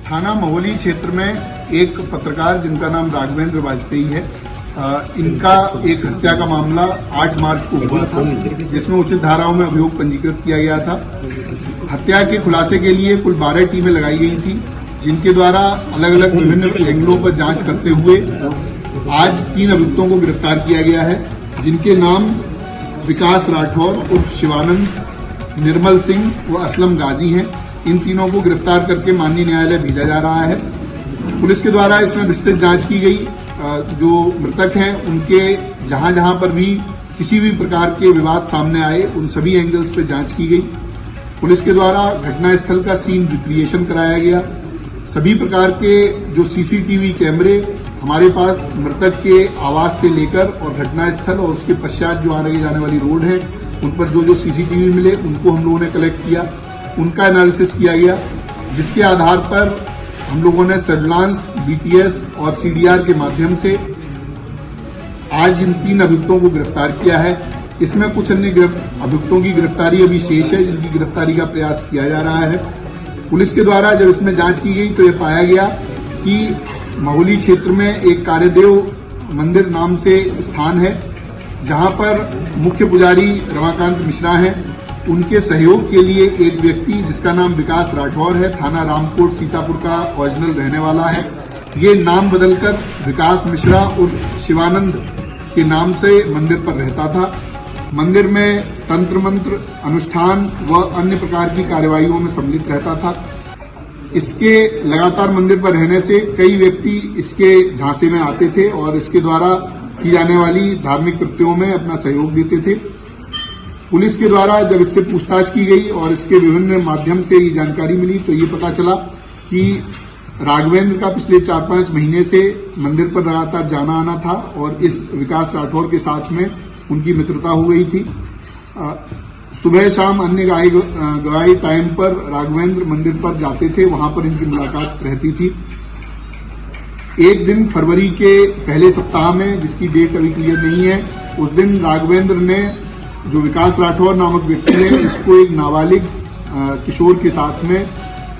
थाना महोली क्षेत्र में एक पत्रकार जिनका नाम राघवेंद्र वाजपेयी है, इनका एक हत्या का मामला 8 मार्च को हुआ था, जिसमें उचित धाराओं में अभियोग पंजीकृत किया गया था। हत्या के खुलासे के लिए कुल 12 टीमें लगाई गई थी, जिनके द्वारा अलग अलग विभिन्न एंगलों पर जांच करते हुए आज 3 अभियुक्तों को गिरफ्तार किया गया है, जिनके नाम विकास राठौर उर्फ शिवानंद, निर्मल सिंह व असलम गाजी हैं। इन तीनों को गिरफ्तार करके माननीय न्यायालय भेजा जा रहा है। पुलिस के द्वारा इसमें विस्तृत जांच की गई। जो मृतक हैं उनके जहां जहां पर भी किसी भी प्रकार के विवाद सामने आए, उन सभी एंगल्स पर जांच की गई। पुलिस के द्वारा घटनास्थल का सीन रिक्रिएशन कराया गया। सभी प्रकार के जो सीसीटीवी कैमरे हमारे पास मृतक के आवास से लेकर और घटनास्थल और उसके पश्चात जो आने जाने वाली रोड है, उन पर जो सीसीटीवी मिले उनको हम लोगों ने कलेक्ट किया, उनका एनालिसिस किया गया, जिसके आधार पर हम लोगों ने सर्विलांस, बीटीएस और सीडीआर के माध्यम से आज इन 3 अभियुक्तों को गिरफ्तार किया है। इसमें कुछ अन्य अभियुक्तों की गिरफ्तारी अभी शेष है, जिनकी गिरफ्तारी का प्रयास किया जा रहा है। पुलिस के द्वारा जब इसमें जांच की गई तो यह पाया गया कि महोली क्षेत्र में एक कार्यदेव मंदिर नाम से स्थान है, जहां पर मुख्य पुजारी रमाकांत मिश्रा हैं। उनके सहयोग के लिए एक व्यक्ति जिसका नाम विकास राठौर है, थाना रामकोट सीतापुर का ओरिजिनल रहने वाला है, ये नाम बदलकर विकास मिश्रा उर्फ शिवानंद के नाम से मंदिर पर रहता था। मंदिर में तंत्र मंत्र, अनुष्ठान व अन्य प्रकार की कार्यवाहियों में सम्मिलित रहता था। इसके लगातार मंदिर पर रहने से कई व्यक्ति इसके झांसे में आते थे और इसके द्वारा की जाने वाली धार्मिक कृत्यों में अपना सहयोग देते थे। पुलिस के द्वारा जब इससे पूछताछ की गई और इसके विभिन्न माध्यम से ये जानकारी मिली तो ये पता चला कि राघवेंद्र का पिछले 4-5 महीने से मंदिर पर लगातार जाना आना था और इस विकास राठौर के साथ में उनकी मित्रता हो गई थी। सुबह शाम अन्य गवाही टाइम पर राघवेंद्र मंदिर पर जाते थे, वहां पर इनकी मुलाकात रहती थी। एक दिन फरवरी के पहले सप्ताह में, जिसकी डेट अभी क्लियर नहीं है, उस दिन राघवेंद्र ने, जो विकास राठौर नामक व्यक्ति है, इसको एक नाबालिग किशोर के साथ में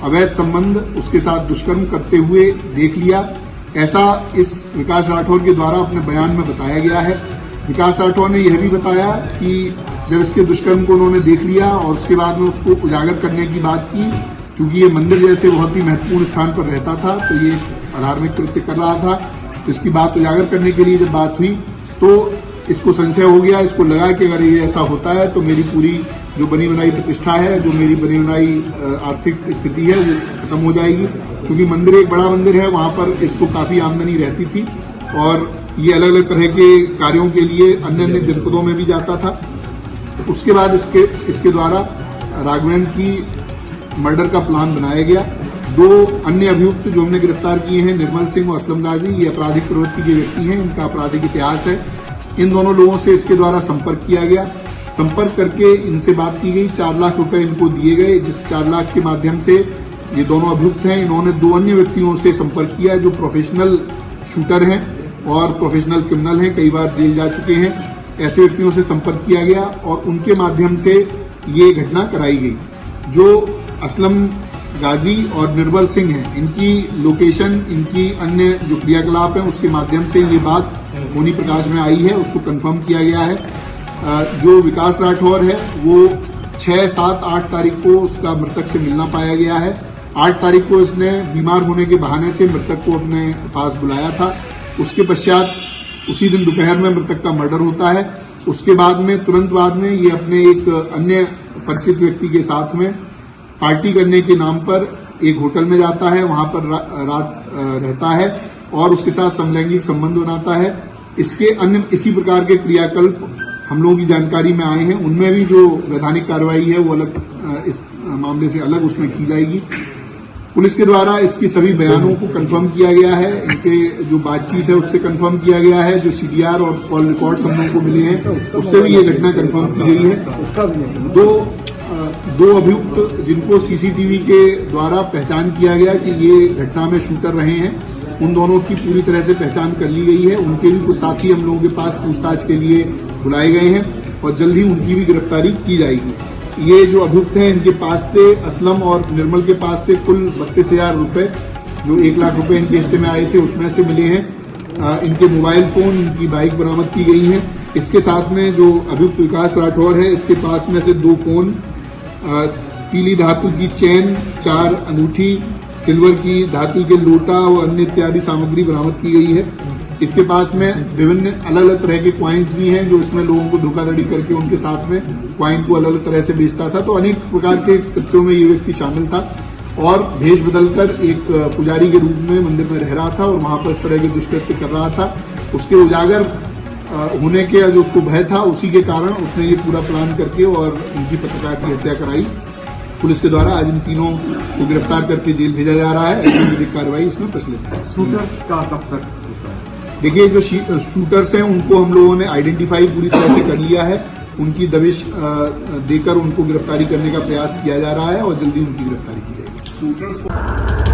अवैध संबंध, उसके साथ दुष्कर्म करते हुए देख लिया। ऐसा इस विकास राठौर के द्वारा अपने बयान में बताया गया है। विकास राठौर ने यह भी बताया कि जब इसके दुष्कर्म को उन्होंने देख लिया और उसके बाद में उसको उजागर करने की बात की, चूंकि ये मंदिर जैसे बहुत ही महत्वपूर्ण स्थान पर रहता था तो ये अधार्मिक कृत्य कर रहा था, तो इसकी बात उजागर करने के लिए जब बात हुई तो इसको संशय हो गया। इसको लगा कि अगर ये ऐसा होता है तो मेरी पूरी जो बनी बनाई प्रतिष्ठा है, जो मेरी बनी बनाई आर्थिक स्थिति है, वो खत्म हो जाएगी। क्योंकि मंदिर एक बड़ा मंदिर है, वहां पर इसको काफी आमदनी रहती थी और ये अलग अलग तरह के कार्यों के लिए अन्य अन्य जनपदों में भी जाता था। उसके बाद इसके द्वारा राघवेंद्र की मर्डर का प्लान बनाया गया। 2 अन्य अभियुक्त जो हमने गिरफ्तार किए हैं, निर्मल सिंह और असलम गाजी, ये आपराधिक प्रवृत्ति के व्यक्ति हैं, इनका आपराधिक इतिहास है। इन दोनों लोगों से इसके द्वारा संपर्क किया गया। संपर्क करके इनसे बात की गई, 4 लाख रुपए इनको दिए गए, जिस 4 लाख के माध्यम से ये दोनों अभियुक्त हैं, इन्होंने 2 अन्य व्यक्तियों से संपर्क किया जो प्रोफेशनल शूटर हैं और प्रोफेशनल क्रिमिनल हैं, कई बार जेल जा चुके हैं। ऐसे व्यक्तियों से संपर्क किया गया और उनके माध्यम से ये घटना कराई गई। जो असलम गाजी और निर्मल सिंह हैं, इनकी लोकेशन, इनकी अन्य जो क्रियाकलाप है, उसके माध्यम से ये बात होनी प्रकाश में आई है, उसको कंफर्म किया गया है। जो विकास राठौर है वो 6, 7, 8 तारीख को उसका मृतक से मिलना पाया गया है। 8 तारीख को इसने बीमार होने के बहाने से मृतक को अपने पास बुलाया था। उसके पश्चात उसी दिन दोपहर में मृतक का मर्डर होता है। उसके बाद में तुरंत बाद में ये अपने एक अन्य परिचित व्यक्ति के साथ में पार्टी करने के नाम पर एक होटल में जाता है, वहां पर रात रहता है और उसके साथ समलैंगिक संबंध बनाता है। इसके अन्य इसी प्रकार के क्रियाकल्प हम लोगों की जानकारी में आए हैं। उनमें भी जो वैधानिक कार्रवाई है वो अलग, इस मामले से अलग उसमें की जाएगी। पुलिस के द्वारा इसकी सभी बयानों को कंफर्म किया गया है, इनके जो बातचीत है उससे कंफर्म किया गया है, जो सीडीआर और कॉल रिकॉर्ड्स हम लोगों को मिले हैं उससे भी ये घटना कंफर्म की गई है। दो अभियुक्त जिनको सीसीटीवी के द्वारा पहचान किया गया कि ये घटना में शूटर रहे हैं, उन दोनों की पूरी तरह से पहचान कर ली गई है। उनके भी कुछ साथी हम लोगों के पास पूछताछ के लिए बुलाए गए हैं और जल्द ही उनकी भी गिरफ्तारी की जाएगी। ये जो अभियुक्त हैं इनके पास से असलम और निर्मल के पास से कुल 32,000 रुपए जो 1 लाख रुपए इनके हिस्से में आए थे उसमें से मिले हैं। इनके मोबाइल फोन, इनकी बाइक बरामद की गई है। इसके साथ में जो अभियुक्त विकास राठौर है, इसके पास में से 2 फोन, पीली धातु की चेन, 4 अंगूठी, सिल्वर की धातु के लोटा और अन्य इत्यादि सामग्री बरामद की गई है। इसके पास में विभिन्न अलग अलग तरह के क्वाइंस भी हैं, जो इसमें लोगों को धोखाधड़ी करके उनके साथ में क्वाइन को अलग अलग तरह से बेचता था। तो अनेक प्रकार के कृत्यों में ये व्यक्ति शामिल था और भेष बदलकर एक पुजारी के रूप में मंदिर में रह रहा था और वहां पर इस तरह के दुष्कृत्य कर रहा था। उसके उजागर होने के जो उसको भय था, उसी के कारण उसने ये पूरा प्लान करके और इनकी पत्रकार की हत्या कराई। पुलिस के द्वारा आज इन तीनों को गिरफ्तार करके जेल भेजा जा रहा है। ऐसी विधिक कार्रवाई इसमें प्रचलित है। शूटर्स का कब तक होता है? देखिए, जो शूटर्स हैं उनको हम लोगों ने आइडेंटिफाई पूरी तरह से कर लिया है। उनकी दबिश देकर उनको गिरफ्तारी करने का प्रयास किया जा रहा है और जल्दी उनकी गिरफ्तारी की जाएगी।